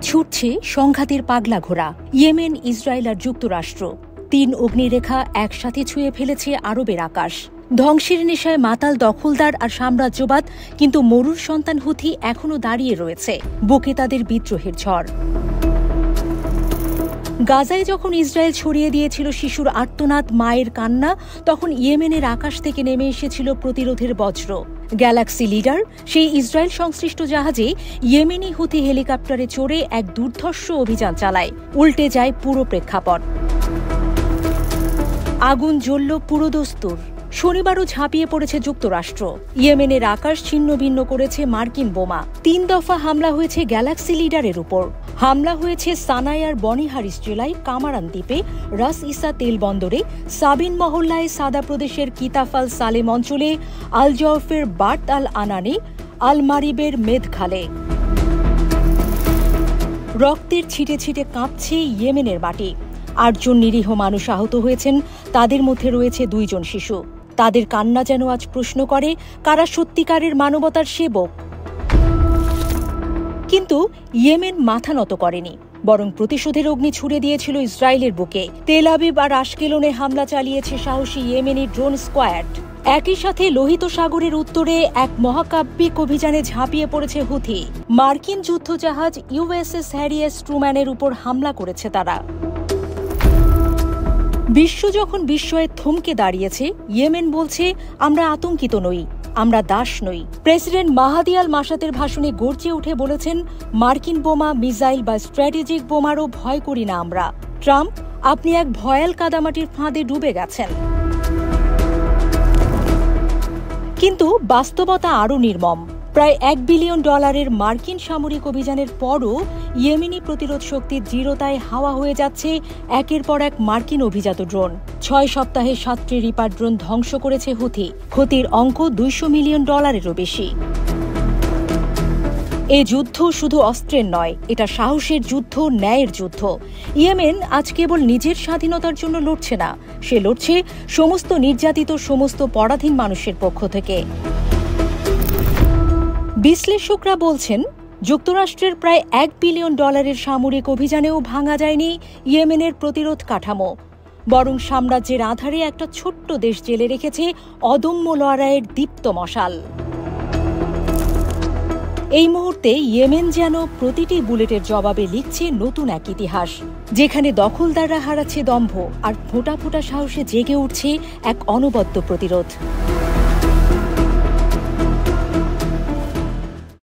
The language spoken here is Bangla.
ছুটছে সংঘাতের পাগলা ঘোড়া ইয়েমেন, ইসরায়েল আর যুক্তরাষ্ট্র। ৩ অগ্নিরেখা একসাথে ছুঁয়ে ফেলেছে আরবের আকাশ। ধ্বংসের নেশায় মাতাল দখলদার আর সাম্রাজ্যবাদ, কিন্তু মরুর সন্তান হুথি এখনও দাঁড়িয়ে রয়েছে, বুকে তাদের বিদ্রোহের ঝড়। গাজায় যখন ইসরায়েল ছড়িয়ে দিয়েছিল শিশুর আর্তনাদ, মায়ের কান্না, তখন ইয়েমেনের আকাশ থেকে নেমে এসেছিল প্রতিরোধের বজ্র। গ্যালাক্সি লিডার সেই ইসরায়েল সংশ্লিষ্ট জাহাজে ইয়েমেনি হুথি হেলিকপ্টারে চড়ে এক দুর্ধর্ষ অভিযান চালায়। উল্টে যায় পুরো প্রেক্ষাপট। আগুন জ্বলল পুরো দস্তুর। শনিবারও ঝাঁপিয়ে পড়েছে যুক্তরাষ্ট্র। ইয়েমেনের আকাশ ছিন্ন ভিন্ন করেছে মার্কিন বোমা। ৩ দফা হামলা হয়েছে গ্যালাক্সি লিডারের উপর। হামলা হয়েছে সানায়ার বনিহারিস জেলায় কামারান দ্বীপে, রাস ইসা তেল বন্দরে, সাবিন মহল্লায়, সাদা প্রদেশের কিতাফাল সালেম অঞ্চলে, আল জওফের বার্ত আল আনানে, আল মারিবের মেদখালে। রক্তের ছিটে ছিটে কাঁপছে ইয়েমেনের মাটি। ৮ জন নিরীহ মানুষ আহত হয়েছেন, তাদের মধ্যে রয়েছে 2 জন শিশু। তাদের কান্না যেন আজ প্রশ্ন করে, কারা সত্যিকারের মানবতার সেবক? কিন্তু ইয়েমেন মাথা নত করেনি, বরং প্রতিশোধের অগ্নি ছুড়ে দিয়েছিল ইসরায়েলের বুকে। তেল আবিব আর আশকেলনে হামলা চালিয়েছে সাহসী ইয়েমেনি ড্রোন স্কোয়াড। একই সাথে লোহিত সাগরের উত্তরে এক মহাকাব্যিক অভিযানে ঝাঁপিয়ে পড়েছে হুথি। মার্কিন যুদ্ধজাহাজ ইউএসএস হ্যারি এস ট্রুম্যানের উপর হামলা করেছে তারা। বিশ্ব যখন বিস্ময়ে থমকে দাঁড়িয়েছে, ইয়েমেন বলছে, আমরা আতঙ্কিত নই, আমরা দাস নই। প্রেসিডেন্ট মাহাদি আল মাসাতের ভাষণে গর্জে উঠে বলেছেন, মার্কিন বোমা, মিসাইল বা স্ট্র্যাটেজিক বোমারও ভয় করি না আমরা। ট্রাম্প, আপনি এক ভয়াল কাদামাটির ফাঁদে ডুবে গেছেন। কিন্তু বাস্তবতা আরও নির্মম। প্রায় $1 বিলিয়ন মার্কিন সামরিক অভিযানের পরও ইয়েমেনি প্রতিরোধ শক্তির দৃঢ়তায় হাওয়া হয়ে যাচ্ছে একের পর এক মার্কিন অভিজাত ড্রোন। 6 সপ্তাহে 7টি রিপার ড্রোন ধ্বংস করেছে হুথি। ক্ষতির অঙ্ক $200 মিলিয়ন বেশি। এ যুদ্ধ শুধু অস্ত্রের নয়, এটা সাহসের যুদ্ধ, ন্যায়ের যুদ্ধ। ইয়েমেন আজ কেবল নিজের স্বাধীনতার জন্য লড়ছে না, সে লড়ছে সমস্ত নির্যাতিত, সমস্ত পরাধীন মানুষের পক্ষ থেকে। বিশ্লেষকরা বলছেন, যুক্তরাষ্ট্রের প্রায় $1 বিলিয়ন সামরিক অভিযানেও ভাঙা যায়নি ইয়েমেনের প্রতিরোধ কাঠামো, বরং সাম্রাজ্যের আধারে একটা ছোট্ট দেশ জেলে রেখেছে অদম্য লড়াইয়ের দীপ্ত মশাল। এই মুহূর্তে ইয়েমেন যেন প্রতিটি বুলেটের জবাবে লিখছে নতুন এক ইতিহাস, যেখানে দখলদাররা হারাচ্ছে দম্ভ আর ফোঁটা ফোঁটা সাহসে জেগে উঠছে এক অনবদ্য প্রতিরোধ।